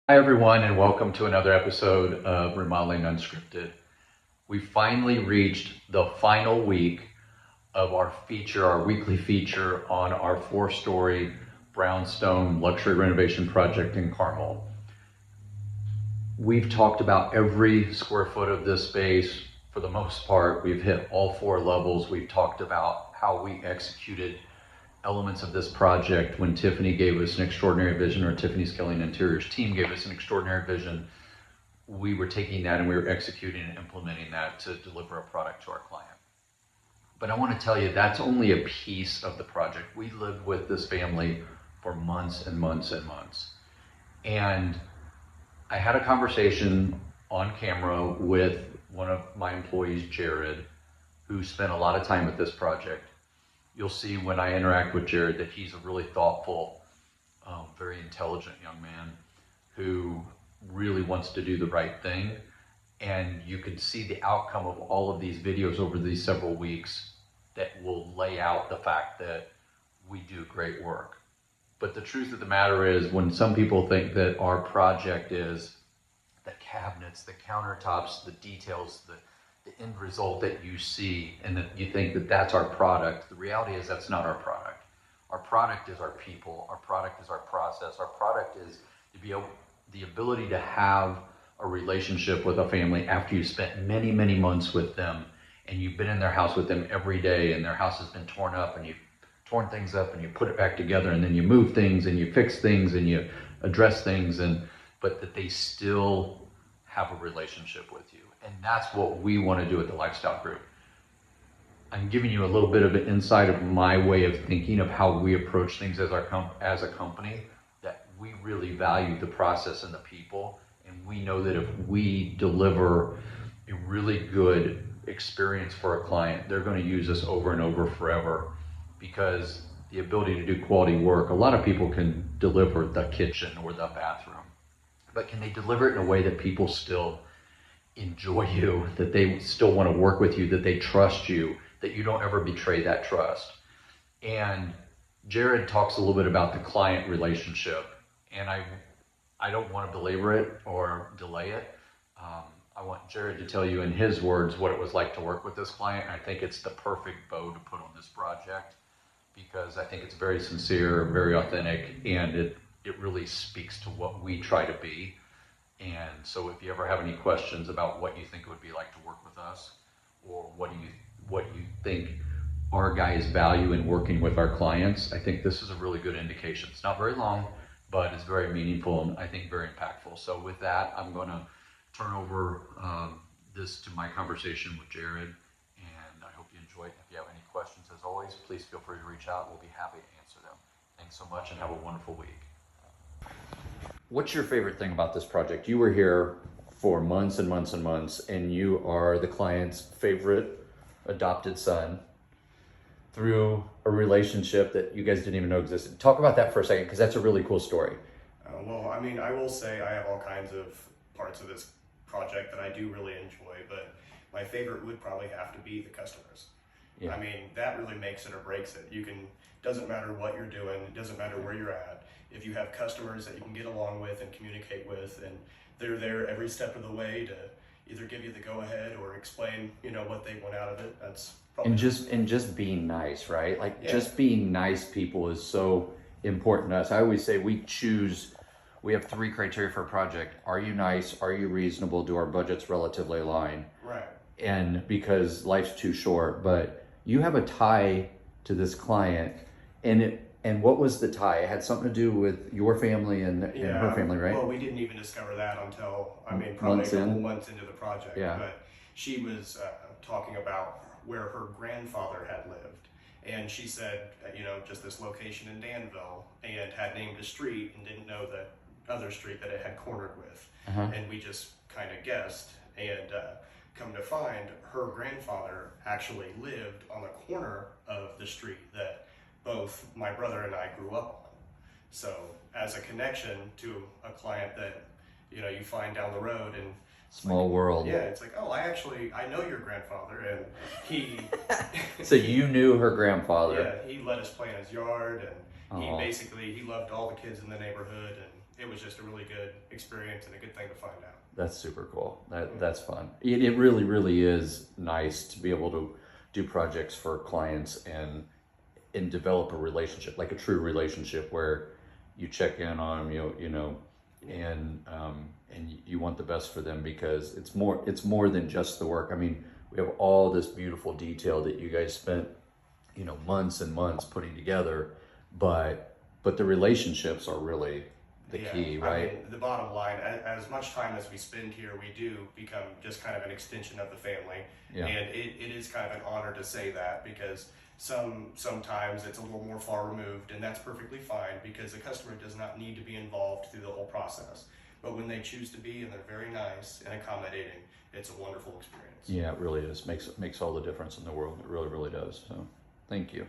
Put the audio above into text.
Hi, everyone, and welcome to another episode of Remodeling Unscripted. We finally reached the final week of our weekly feature on our 4-story brownstone luxury renovation project in Carmel. We've talked about every square foot of this space for the most part. We've hit all 4 levels. We've talked about how we executed elements of this project when Tiffany gave us an extraordinary vision, or Tiffany's Killing Interiors team gave us an extraordinary vision. We were taking that and we were executing and implementing that to deliver a product to our client. But I want to tell you, that's only a piece of the project. We lived with this family for months and months and months. And I had a conversation on camera with one of my employees, Jared, who spent a lot of time with this project. You'll see when I interact with Jared that he's a really thoughtful, very intelligent young man who really wants to do the right thing. And you can see the outcome of all of these videos over these several weeks that will lay out the fact that we do great work. But the truth of the matter is, when some people think that our project is the cabinets, the countertops, the details, the end result that you see, and that you think that that's our product, the reality is that's not our product. Our product is our people. Our product is our process. Our product is the ability to have a relationship with a family after you spent many, many months with them, and you've been in their house with them every day, and their house has been torn up, and you've torn things up, and you put it back together, and then you move things, and you fix things, and you address things, but that they still have a relationship with you. And that's what we want to do at the Lifestyle Group. I'm giving you a little bit of an insight of my way of thinking of how we approach things as a company, that we really value the process and the people. And we know that if we deliver a really good experience for a client, they're going to use us over and over forever, because the ability to do quality work, a lot of people can deliver the kitchen or the bathroom, but can they deliver it in a way that people still enjoy you, that they still want to work with you, that they trust you, that you don't ever betray that trust? And Jared talks a little bit about the client relationship, and I don't want to belabor it or delay it. I want Jared to tell you in his words what it was like to work with this client. I think it's the perfect bow to put on this project, because I think it's very sincere, very authentic, and it really speaks to what we try to be. And so if you ever have any questions about what you think it would be like to work with us, or what you think our guys value in working with our clients, I think this is a really good indication. It's not very long, but it's very meaningful and I think very impactful. So with that, I'm going to turn over this to my conversation with Jared, and I hope you enjoy it. If you have any questions, as always, please feel free to reach out. We'll be happy to answer them. Thanks so much and have a wonderful week. What's your favorite thing about this project? You were here for months and months and months, and you are the client's favorite adopted son through a relationship that you guys didn't even know existed. Talk about that for a second, because that's a really cool story. Well, I mean, I will say I have all kinds of parts of this project that I do really enjoy, but my favorite would probably have to be the customers. Yeah. I mean, that really makes it or breaks it. Doesn't matter what you're doing, it doesn't matter where you're at. If you have customers that you can get along with and communicate with, and they're there every step of the way to either give you the go-ahead or explain, what they want out of it, that's probably... And just being nice, right? Like, just being nice people is so important to us. I always say we have 3 criteria for a project. Are you nice? Are you reasonable? Do our budgets relatively align? Right. And because life's too short, but you have a tie to this client, and what was the tie? It had something to do with your family and her family, right? Well, we didn't even discover that until, probably a couple months into the project. Yeah. But she was talking about where her grandfather had lived. And she said, just this location in Danville, and had named a street and didn't know the other street that it had cornered with. And we just kind of guessed, and come to find her grandfather actually lived on the corner of the street that both my brother and I grew up on. So as a connection to a client that, you find down the road, and small world. Yeah, it's like, oh, I know your grandfather, and he... So you knew her grandfather. Yeah, he let us play in his yard, and he loved all the kids in the neighborhood, and it was just a really good experience and a good thing to find out. That's super cool. That's fun. It really, really is nice to be able to do projects for clients and develop a relationship, like a true relationship where you check in on them, and you want the best for them, because it's more than just the work. I mean, we have all this beautiful detail that you guys spent, months and months putting together, but the relationships are really the key, right? I mean, the bottom line, as much time as we spend here, we do become just kind of an extension of the family. Yeah. And it is kind of an honor to say that, because sometimes it's a little more far removed, and that's perfectly fine, because the customer does not need to be involved through the whole process. But when they choose to be, and they're very nice and accommodating, it's a wonderful experience. Yeah, it really is. Makes all the difference in the world. It really, really does. So thank you.